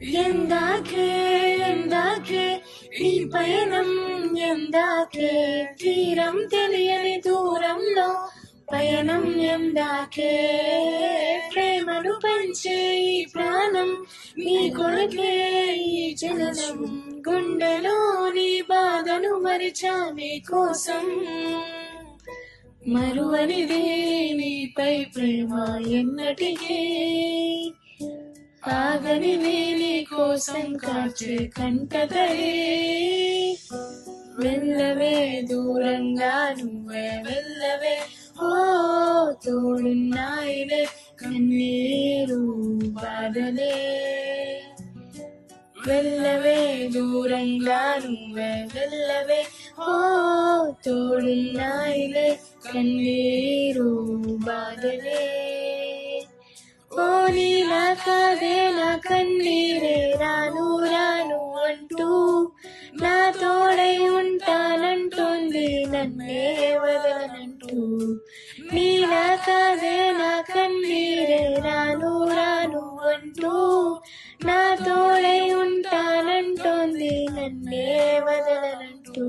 ఎందాకే ఎందాకే ఈ పయనం, ఎందాకే తీరం తెలియని దూరంలో పయనం, ఎందాకే ప్రేమను పంచే ఈ ప్రాణం నీ కొరకే ఈ జననం, గుండెలోని బాధను మరిచా నీ కోసం, మరువనిదే నీపై ప్రేమ ఎన్నటికీ, ఆగనిదే నీ కోసం కాచే కంటతడి, వెళ్ళవే దూరంగా నువ్వే వెళ్ళవే, ఓ తోడున్నాయిలే కన్నీరు బాధలే, వెళ్ళవే దూరంగా నువ్వే వెళ్ళవే, ఓ తోడున్నాయిలే కన్నీరు బాధలే, ఓ నీలా కాదే నా కన్నీరే రాను రాను అంటూ నా తోడై ఉంటానంటుంది నన్నే వదలనంటూ, నీలా కాదే నా కన్నీరే రాను రాను అంటూ నా తోడై ఉంటానంటుంది నన్నే వదలనంటూ.